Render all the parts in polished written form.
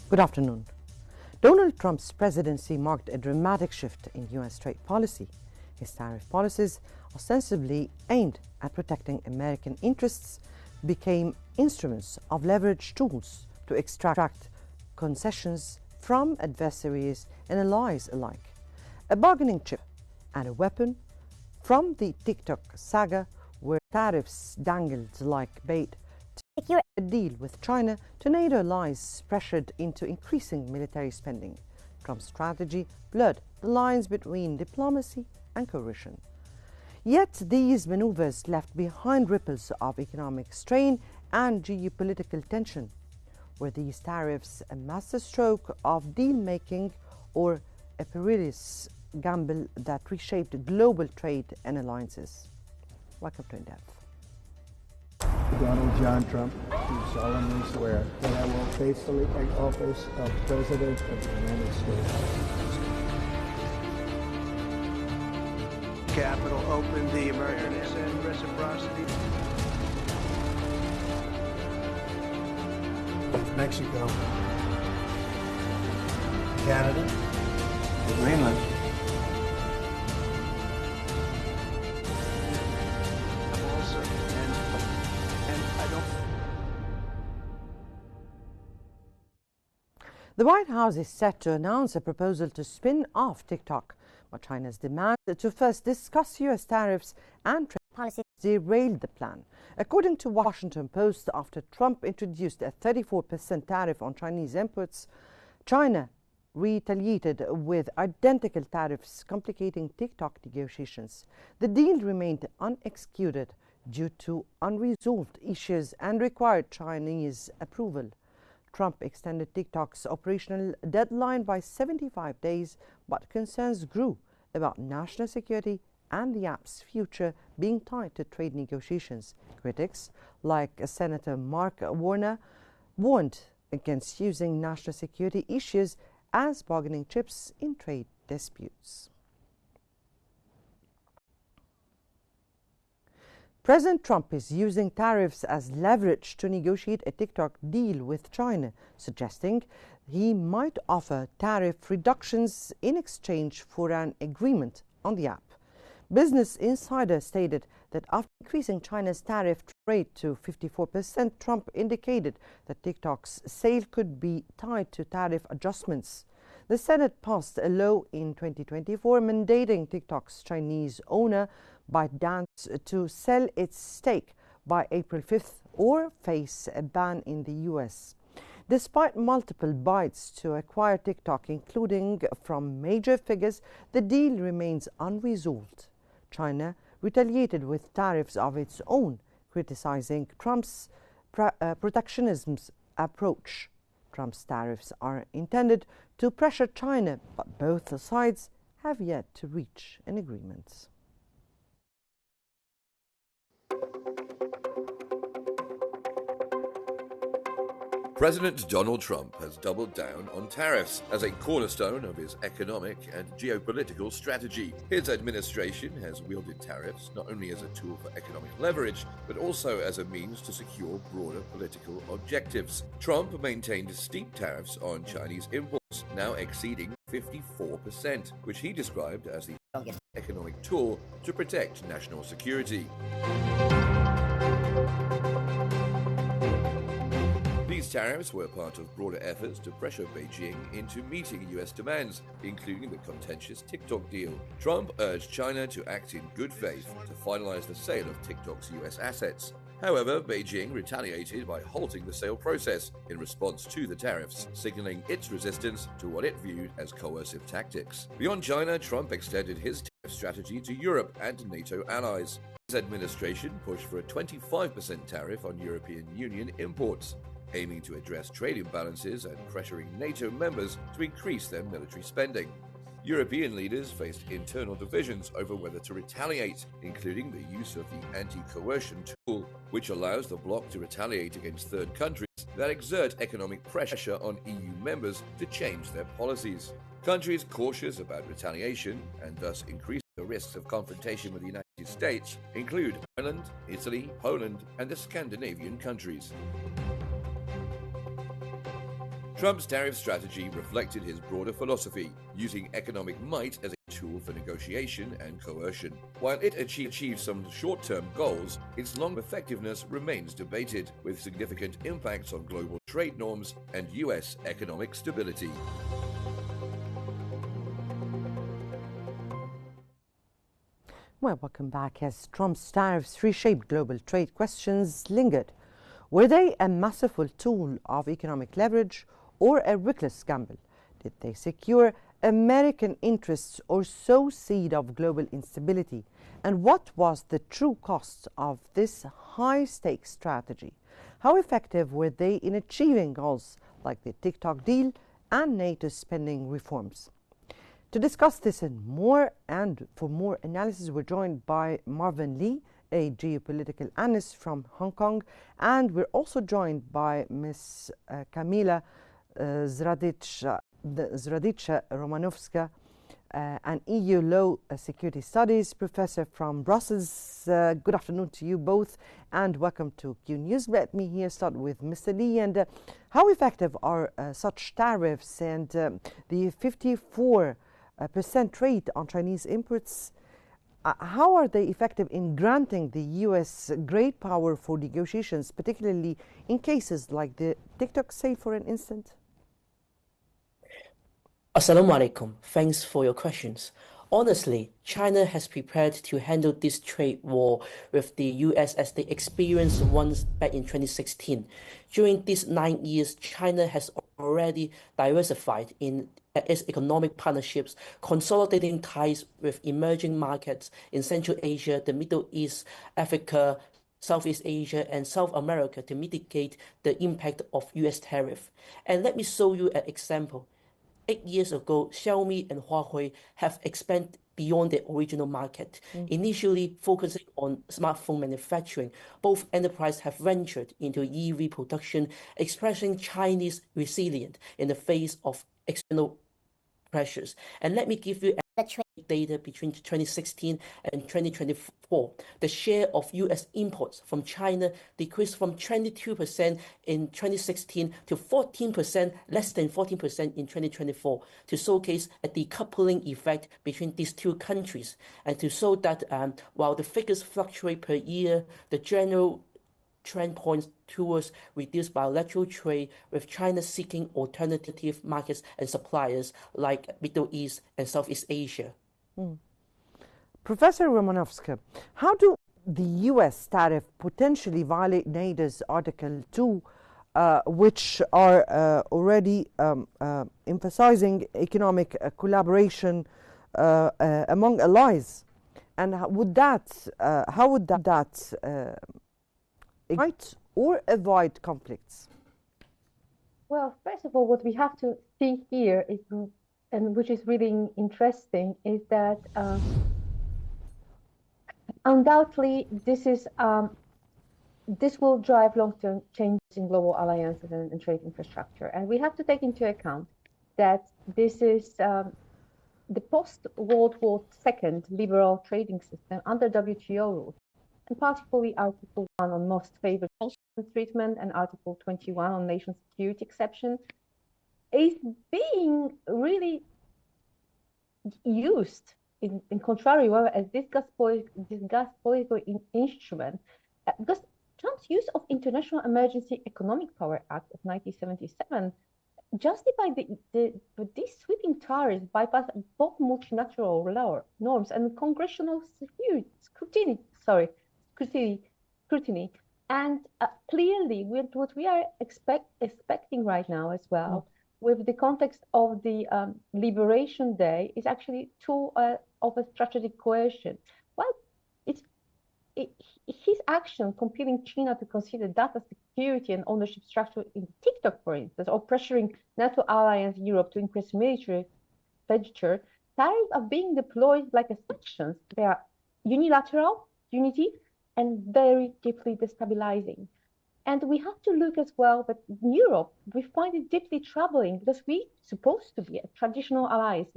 Good afternoon. Donald Trump's presidency marked a dramatic shift in U.S. trade policy. His tariff policies, ostensibly aimed at protecting American interests, became instruments of leverage tools to extract concessions from adversaries and allies alike. A bargaining chip and a weapon from the TikTok saga, where tariffs dangled like bait, to secure a deal with China, to NATO allies pressured into increasing military spending. Trump's strategy blurred the lines between diplomacy and coercion. Yet these maneuvers left behind ripples of economic strain and geopolitical tension. Were these tariffs a masterstroke of deal-making or a perilous gamble that reshaped global trade and alliances? Welcome to In Depth. Donald John Trump, do solemnly swear that I will faithfully take office of President of the United States. Capitol open, the emergence and reciprocity. Mexico, Canada, Greenland. Also, and I don't. The White House is set to announce a proposal to spin off TikTok, but China's demand to first discuss U.S. tariffs and trade policies derailed the plan. According to Washington Post, after Trump introduced a 34% tariff on Chinese imports, China retaliated with identical tariffs, complicating TikTok negotiations. The deal remained unexecuted due to unresolved issues and required Chinese approval. Trump extended TikTok's operational deadline by 75 days, but concerns grew about national security and the app's future being tied to trade negotiations. Critics, like Senator Mark Warner, warned against using national security issues as bargaining chips in trade disputes. President Trump is using tariffs as leverage to negotiate a TikTok deal with China, suggesting he might offer tariff reductions in exchange for an agreement on the app. Business Insider stated that after increasing China's tariff rate to 54%, Trump indicated that TikTok's sale could be tied to tariff adjustments. The Senate passed a law in 2024 mandating TikTok's Chinese owner ByteDance to sell its stake by April 5th or face a ban in the U.S. Despite multiple bids to acquire TikTok, including from major figures, the deal remains unresolved. China retaliated with tariffs of its own, criticizing Trump's protectionism approach. Trump's tariffs are intended to pressure China, but both sides have yet to reach an agreement. President Donald Trump has doubled down on tariffs as a cornerstone of his economic and geopolitical strategy. His administration has wielded tariffs not only as a tool for economic leverage, but also as a means to secure broader political objectives. Trump maintained steep tariffs on Chinese imports, now exceeding 54%, which he described as the strongest economic tool to protect national security. These tariffs were part of broader efforts to pressure Beijing into meeting U.S. demands, including the contentious TikTok deal. Trump urged China to act in good faith to finalize the sale of TikTok's U.S. assets. However, Beijing retaliated by halting the sale process in response to the tariffs, signaling its resistance to what it viewed as coercive tactics. Beyond China, Trump extended his tariff strategy to Europe and NATO allies. His administration pushed for a 25% tariff on European Union imports, aiming to address trade imbalances and pressuring NATO members to increase their military spending. European leaders faced internal divisions over whether to retaliate, including the use of the anti-coercion tool, which allows the bloc to retaliate against third countries that exert economic pressure on EU members to change their policies. Countries cautious about retaliation and thus increase the risks of confrontation with the United States include Ireland, Italy, Poland, and the Scandinavian countries. Trump's tariff strategy reflected his broader philosophy, using economic might as a tool for negotiation and coercion. While it achieved some short-term goals, its long effectiveness remains debated, with significant impacts on global trade norms and U.S. economic stability. Well, welcome back. As Trump's tariffs reshaped global trade, questions lingered. Were they a masterful tool of economic leverage or a reckless gamble? Did they secure American interests or sow seed of global instability? And what was the true cost of this high-stakes strategy? How effective were they in achieving goals like the TikTok deal and NATO spending reforms? To discuss this and more, and for more analysis, we're joined by Marvin Lee, a geopolitical analyst from Hong Kong, and we're also joined by Ms. Kamila Zradica-Romanovska, an EU Law Security Studies professor from Brussels. Good afternoon to you both, and welcome to Qnews. Let me here start with Mr. Lee. And how effective are such tariffs and the 54% rate on Chinese imports? How are they effective in granting the U.S. great power for negotiations, particularly in cases like the TikTok sale, for an instance? Assalamu alaikum. Thanks for your questions. Honestly, China has prepared to handle this trade war with the US as they experienced once back in 2016. During these 9 years, China has already diversified in its economic partnerships, consolidating ties with emerging markets in Central Asia, the Middle East, Africa, Southeast Asia, and South America to mitigate the impact of US tariff. And let me show you an example. 8 years ago, Xiaomi and Huawei have expanded beyond their original market. Initially focusing on smartphone manufacturing, both enterprises have ventured into EV production, expressing Chinese resilience in the face of external pressures. And let me give you the trade data between 2016 and 2024. The share of US imports from China decreased from 22% in 2016 to 14%, less than 14% in 2024, to showcase a decoupling effect between these two countries, and to show that while the figures fluctuate per year, the general trend points towards reduced bilateral trade, with China seeking alternative markets and suppliers like Middle East and Southeast Asia. Professor Romanovska, how do the U.S. tariff potentially violate NATO's Article 2, which are already emphasizing economic collaboration among allies? And how would that ignite or avoid conflicts? Well, first of all, what we have to see here is, and which is really interesting, is that undoubtedly this will drive long-term changes in global alliances and trade infrastructure. And we have to take into account that this is the post-World War II liberal trading system under WTO rules, and particularly Article 1 on most favored nation treatment and Article 21 on nation security exception, is being really used in contrary way as this gas political instrument, because Trump's use of International Emergency Economic Power Act of 1977 justified these sweeping tariffs bypass both multilateral law norms and congressional scrutiny. And clearly, what we are expecting right now as well, with the context of the Liberation Day, is actually tool of a strategic coercion. Well, his action compelling China to consider data security and ownership structure in TikTok, for instance, or pressuring NATO alliance Europe to increase military expenditure, tariffs are being deployed like sanctions. They are unilateral, and very deeply destabilizing. And we have to look as well that in Europe, we find it deeply troubling because we're supposed to be traditional allies,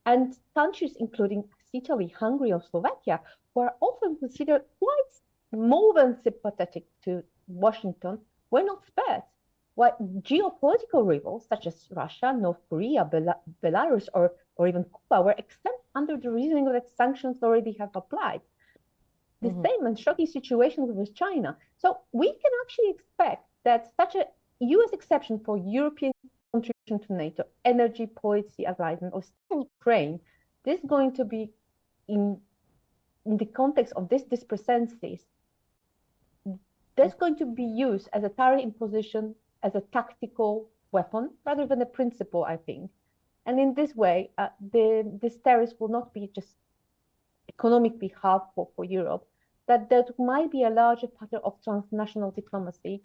and countries including Italy, Hungary, or Slovakia, who are often considered quite more than sympathetic to Washington, were not spared. while geopolitical rivals such as Russia, North Korea, Belarus, or even Cuba were exempt under the reasoning that sanctions already have applied. The same and shocking situation with China. So we can actually expect that such a US exception for European contribution to NATO, energy policy alignment, or Ukraine, this is going to be in the context of this discrepancies, that's going to be used as a tariff imposition, as a tactical weapon, rather than a principle, I think. And in this way, this tariffs will not be just economically harmful for Europe, that there might be a larger pattern of transnational diplomacy,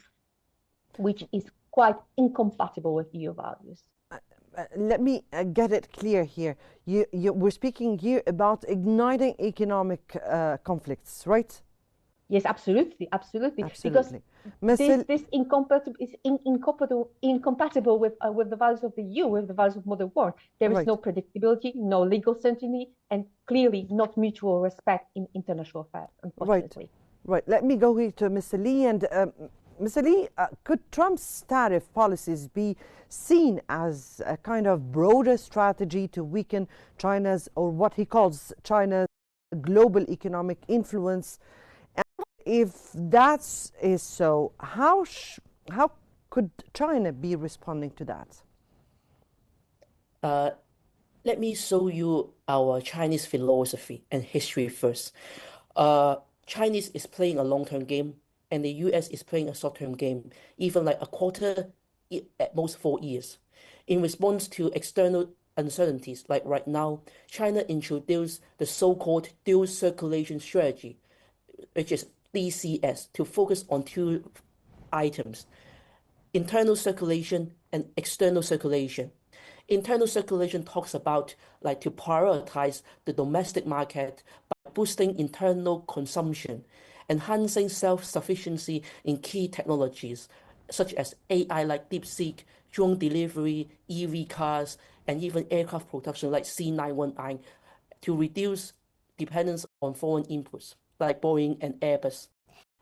which is quite incompatible with EU values. Let me get it clear here. We're speaking here about igniting economic conflicts, right? Yes, absolutely. Because this is incompatible with the values of the EU, with the values of modern war. There is no predictability, no legal certainty, and clearly not mutual respect in international affairs, unfortunately. Right. Let me go here to Mr. Lee. And Mr. Lee, could Trump's tariff policies be seen as a kind of broader strategy to weaken China's, or what he calls China's, global economic influence? If that is so, how could China be responding to that? Let me show you our Chinese philosophy and history first. Chinese is playing a long-term game, and the US is playing a short-term game, even like a quarter, at most 4 years. In response to external uncertainties, like right now, China introduced the so-called dual circulation strategy, which is DCS, to focus on two items: internal circulation and external circulation. Internal circulation talks about like to prioritize the domestic market by boosting internal consumption, enhancing self-sufficiency in key technologies such as AI like DeepSeek, drone delivery, EV cars, and even aircraft production like C919, to reduce dependence on foreign inputs like Boeing and Airbus.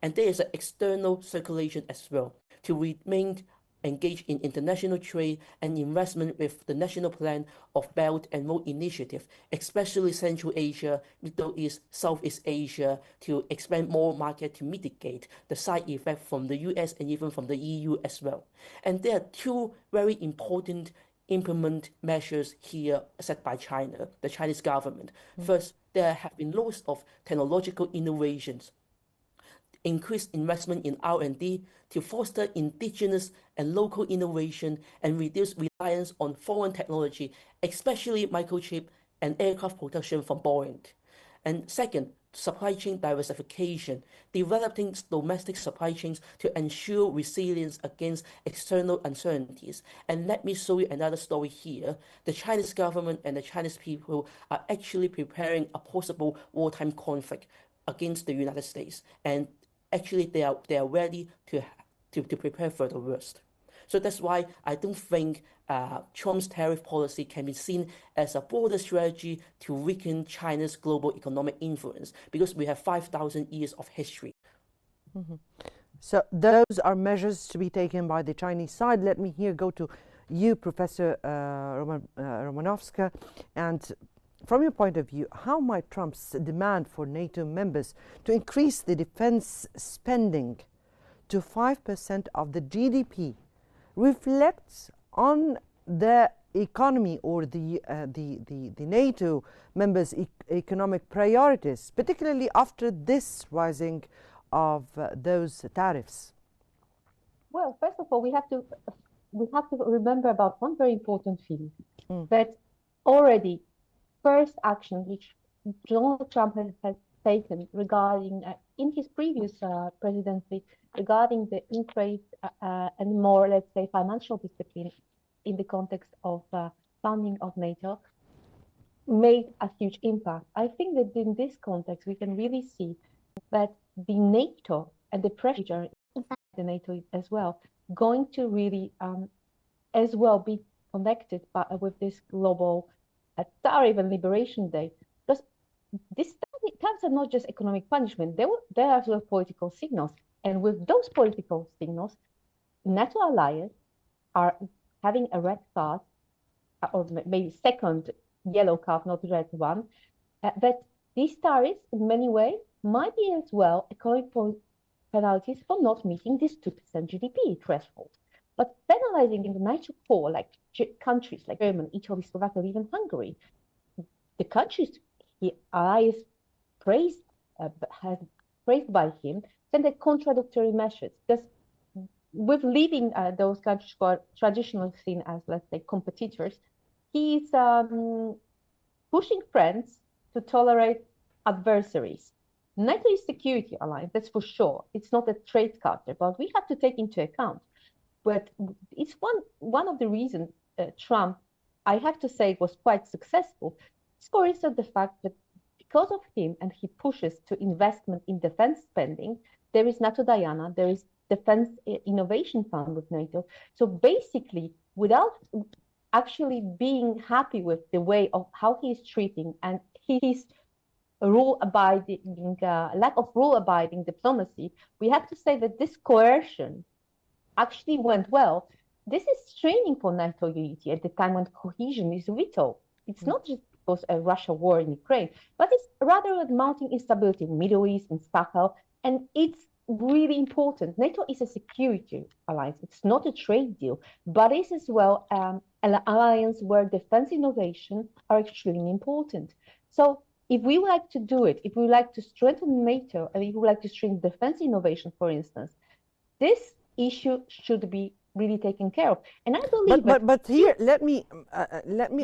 And there is an external circulation as well, to remain engaged in international trade and investment with the National Plan of Belt and Road Initiative, especially Central Asia, Middle East, Southeast Asia, to expand more market to mitigate the side effect from the US and even from the EU as well. And there are two very important implement measures here set by China, the Chinese government. First, there have been lots of technological innovations, increased investment in R&D to foster indigenous and local innovation and reduce reliance on foreign technology, especially microchip and aircraft production from Boeing. And second, supply chain diversification, developing domestic supply chains to ensure resilience against external uncertainties. And let me show you another story here. The Chinese government and the Chinese people are actually preparing a possible wartime conflict against the United States. And actually they are ready to prepare for the worst. So that's why I don't think Trump's tariff policy can be seen as a broader strategy to weaken China's global economic influence, because we have 5,000 years of history. So those are measures to be taken by the Chinese side. Let me here go to you, Professor Romanovska, and from your point of view, how might Trump's demand for NATO members to increase the defense spending to 5% of the GDP reflect on the economy or the NATO members' economic priorities, particularly after this rising of those tariffs? Well, first of all, we have to remember about one very important thing, that already first action which Donald Trump has taken regarding in his previous presidency regarding the increased and more, let's say, financial discipline in the context of funding of NATO made a huge impact. I think that in this context we can really see that the NATO and the pressure inside the NATO as well going to really as well be connected with this global tariff and liberation day, because these tariffs are not just economic punishment, they are also political signals. And with those political signals, NATO allies are having a red card, or maybe second yellow card, not red one, that these tariffs in many ways might be as well economic penalties for not meeting this 2% GDP threshold. But penalizing in the NATO 4, like countries like Germany, Italy, Slovakia, or even Hungary, the countries he allies praised, has praised by him, then the contradictory measures. Because with leaving those countries who are traditionally seen as, let's say, competitors, he's pushing friends to tolerate adversaries. NATO is a security alliance, that's for sure. It's not a trade cutter, but we have to take into account. But it's one of the reasons Trump, I have to say, was quite successful. It's for instance the fact that because of him and he pushes to investment in defense spending, there is NATO Diana, there is Defense Innovation Fund with NATO. So basically, without actually being happy with the way of how he is treating and his rule-abiding, lack of rule-abiding diplomacy, we have to say that this coercion actually went well. This is training for NATO unity at the time when cohesion is vital. It's not just because a Russia war in Ukraine, but it's rather a mounting instability in the Middle East, in Sahel, and it's really important. NATO is a security alliance. It's not a trade deal, but it's as well an alliance where defense innovation are extremely important. So if we would like to do it, if we would like to strengthen NATO, and if we would like to strengthen defense innovation, for instance, this issue should be really taken care of. And I believe but here let me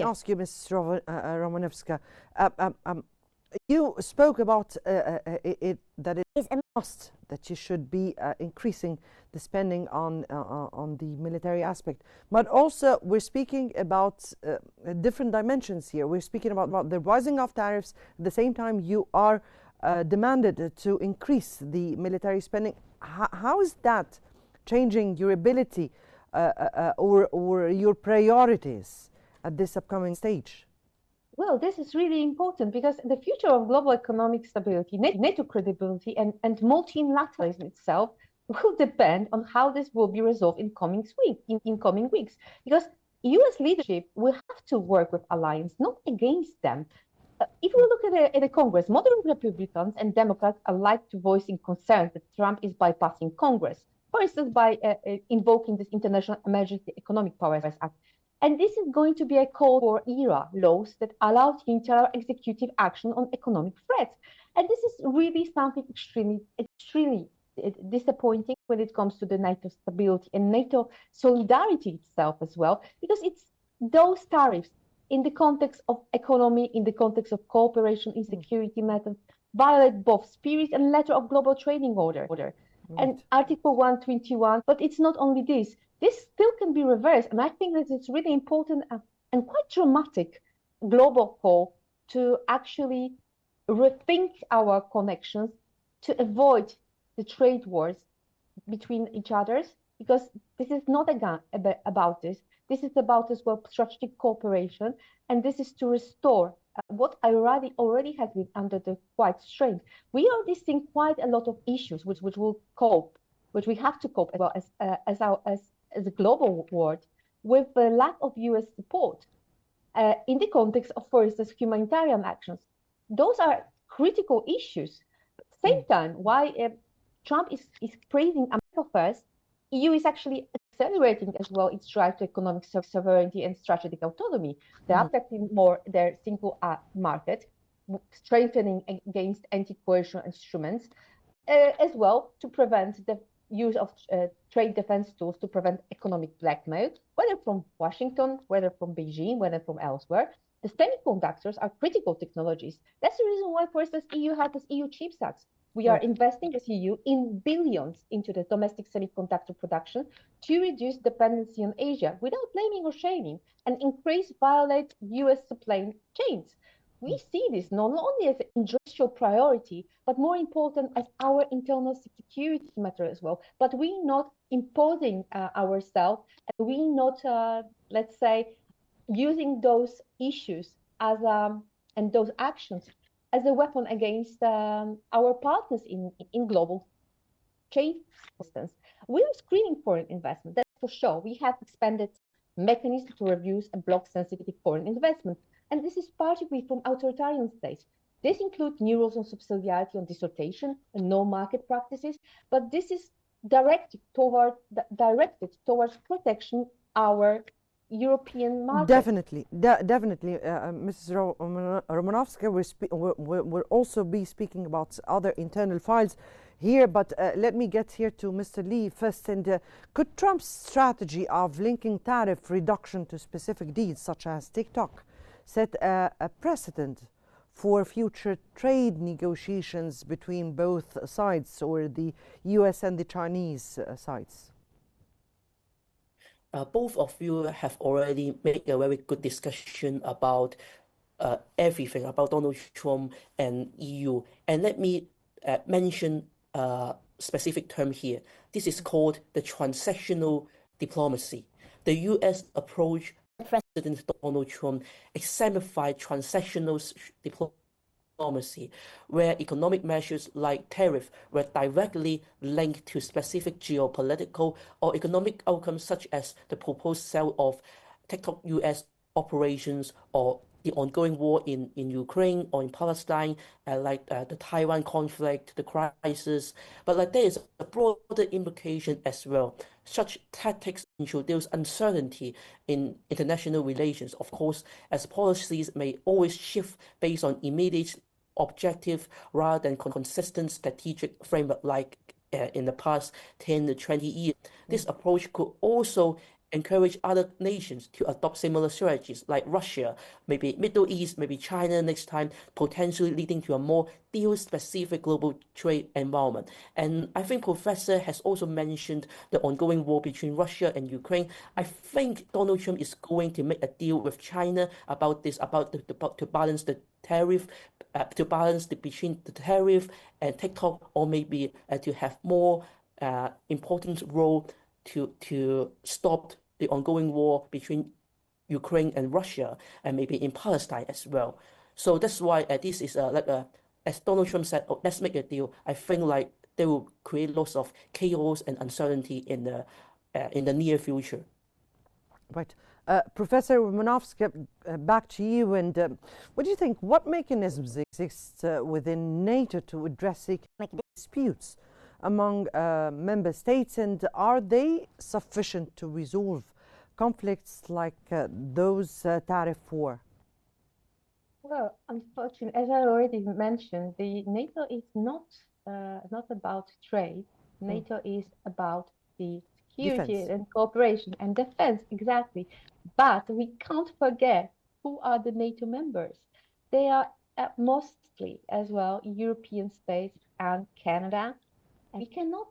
ask you, Ms. Romanowska, you spoke about that it is a must that you should be increasing the spending on the military aspect, but also we're speaking about different dimensions here. We're speaking about the rising of tariffs. At the same time, you are demanded to increase the military spending. How is that changing your ability or your priorities at this upcoming stage? Well, this is really important because the future of global economic stability, NATO credibility, and multilateralism itself will depend on how this will be resolved in coming weeks. Because U.S. leadership will have to work with alliance, not against them. If we look at the Congress, moderate Republicans and Democrats alike to voicing concerns that Trump is bypassing Congress, for instance, by invoking this International Emergency Economic Powers Act. And this is going to be a Cold War era laws that allow unilateral executive action on economic threats. And this is really something extremely disappointing when it comes to the NATO stability and NATO solidarity itself as well, because it's those tariffs in the context of economy, in the context of cooperation in security matters, violate both spirit and letter of global trading order. And Article 121, but it's not only this. This still can be reversed. And I think that it's really important and quite dramatic global call to actually rethink our connections to avoid the trade wars between each others, because this is not about this. This is about as well strategic cooperation, and this is to restore what already has been under the quite strain. We already seeing quite a lot of issues which we have to cope as well as a global world with the lack of US support in the context of, for instance, humanitarian actions. Those are critical issues. At the same time, why Trump is praising America first, EU is actually accelerating as well its drive to economic sovereignty and strategic autonomy. They're affecting more their single market, strengthening against anti-coercion instruments, as well to prevent the use of trade defense tools to prevent economic blackmail, whether from Washington, whether from Beijing, whether from elsewhere. The semiconductors are critical technologies. That's the reason why, for instance, EU has this EU Chips Act. We are investing as EU in billions into the domestic semiconductor production to reduce dependency on Asia without blaming or shaming and increase violate US supply chains. We see this not only as an industrial priority, but more important as our internal security matter as well. But we not imposing ourselves, and we not, let's say, using those issues as and those actions as a weapon against our partners in global trade. For instance, we are screening foreign investment. for sure, we have expanded mechanisms to review and block sensitive foreign investment. And this is particularly from authoritarian states. This includes new rules on subsidiarity, on dissertation, and no market practices, but this is directed towards protection our European market. Definitely, definitely, Mrs. Romanovska. We'll also be speaking about other internal files here, but let me get here to Mr. Lee first. And could Trump's strategy of linking tariff reduction to specific deals, such as TikTok, set a precedent for future trade negotiations between both sides, or the US and the Chinese sides? Both of you have already made a very good discussion about everything about Donald Trump and EU. And let me mention a specific term here. This is called the transactional diplomacy. The US approach President Donald Trump exemplified transactional diplomacy, where economic measures like tariff were directly linked to specific geopolitical or economic outcomes, such as the proposed sale of TikTok US operations, or the ongoing war in Ukraine or in Palestine, the Taiwan conflict, the crisis. But there is a broader implication as well. Such tactics introduce uncertainty in international relations, of course, as policies may always shift based on immediate objective rather than consistent strategic framework like in the past 10 to 20 years. This approach could also encourage other nations to adopt similar strategies, like Russia, maybe Middle East, maybe China next time, potentially leading to a more deal-specific global trade environment. And I think Professor has also mentioned the ongoing war between Russia and Ukraine. I think Donald Trump is going to make a deal with China about this, to balance the tariff, between the tariff and TikTok, or maybe to have more important role to stop the ongoing war between Ukraine and Russia, and maybe in Palestine as well. So that's why this is as Donald Trump said, let's make a deal. I think they will create lots of chaos and uncertainty in the near future. Right. Professor Romanovska, back to you. And what do you think? What mechanisms exist within NATO to address economic disputes among member states, and are they sufficient to resolve conflicts like those tariff war? Well, unfortunately, as I already mentioned, the NATO is not about trade. NATO is about the security and cooperation and defense, exactly. But we can't forget who are the NATO members. They are mostly as well European states and Canada. And we cannot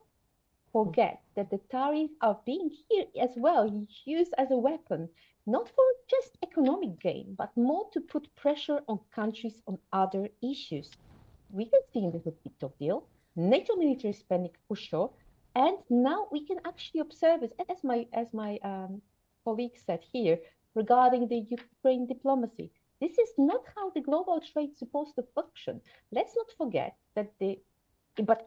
forget that the tariffs are being here as well used as a weapon, not for just economic gain, but more to put pressure on countries on other issues. We can see in the TikTok deal, NATO military spending for sure, and now we can actually observe it, as my colleague said here, regarding the Ukraine diplomacy. This is not how the global trade is supposed to function. Let's not forget that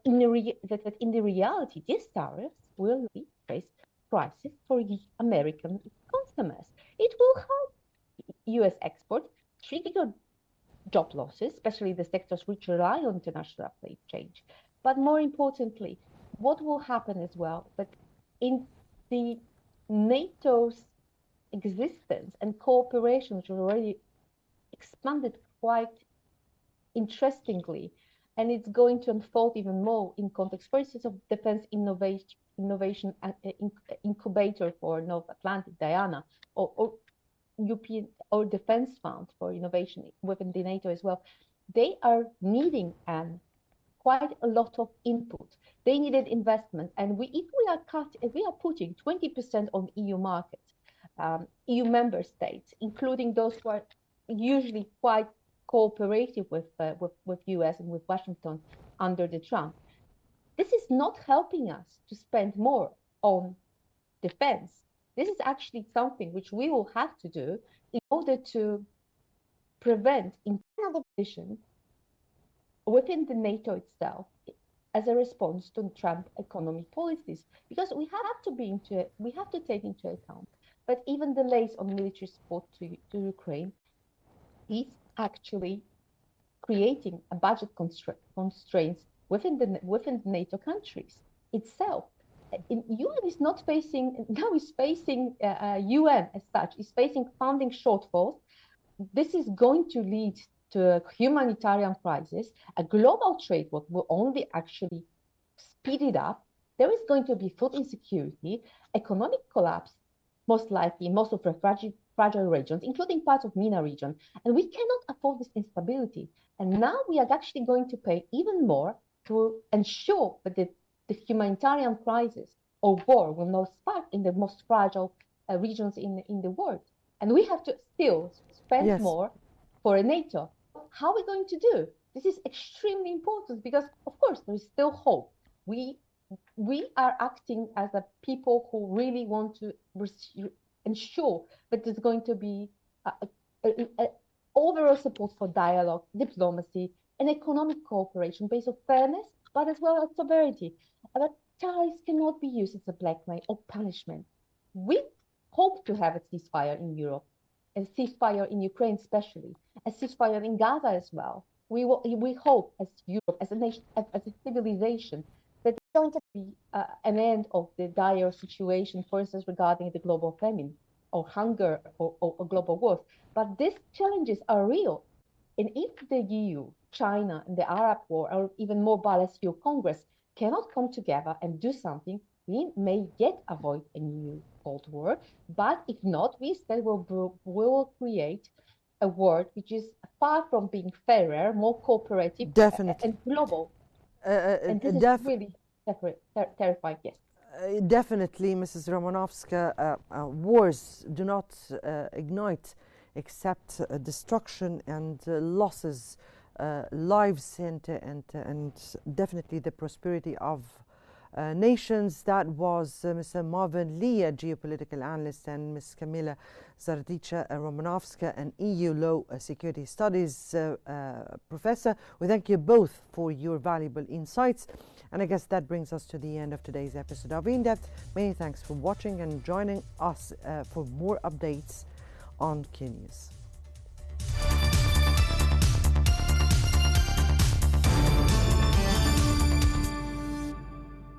in the reality, these tariffs will face prices for American customers. It will help U.S. export, trigger job losses, especially the sectors which rely on international trade change. But more importantly, what will happen as well, that in the NATO's existence and cooperation, which was already expanded quite interestingly, and it's going to unfold even more in context, for instance, of defense innovation incubator for North Atlantic, Diana, or European or Defense Fund for innovation within the NATO as well. They are needing quite a lot of input. They needed investment, and if we are putting 20% on EU market, EU member states, including those who are usually quite cooperative with US and with Washington under the Trump. This is not helping us to spend more on defense. This is actually something which we will have to do in order to prevent internal division within the NATO itself, as a response to Trump economic policies, because we have to take into account that even delays on military support to Ukraine is actually creating a budget constraints within the NATO countries itself. UN is not facing now is facing UN as such is facing funding shortfalls. This is going to lead to a humanitarian crisis. A global trade war will only actually speed it up. There is going to be food insecurity, economic collapse, most likely in most of the fragile regions, including parts of MENA region. And we cannot afford this instability. And now we are actually going to pay even more to ensure that the humanitarian crisis or war will not spark in the most fragile regions in the world. And we have to still spend more for a NATO. How are we going to do? This is extremely important because, of course, there is still hope. We are acting as a people who really want to ensure that there's going to be overall support for dialogue, diplomacy, and economic cooperation based on fairness, but as well as sovereignty. But tariffs cannot be used as a blackmail or punishment. We hope to have a ceasefire in Europe, a ceasefire in Ukraine especially, a ceasefire in Gaza as well. We hope as Europe, as a nation, as a civilization, that there's going to be an end of the dire situation, for instance, regarding the global famine or hunger or global wars. But these challenges are real. And if the EU, China, and the Arab war, or even more balanced EU Congress cannot come together and do something, we may yet avoid a new Cold War. But if not, we instead will create a world which is far from being fairer, more cooperative, and global. And this is really terrifying, yes. Definitely, Mrs. Romanovska, wars do not ignite except destruction and losses, lives, and definitely the prosperity of nations. That was Mr. Marvin Lee, a geopolitical analyst, and Ms. Kamila Zardicha Romanovska, an EU Law Security Studies professor. We thank you both for your valuable insights. And I guess that brings us to the end of today's episode of In Depth. Many thanks for watching and joining us for more updates on Qnews.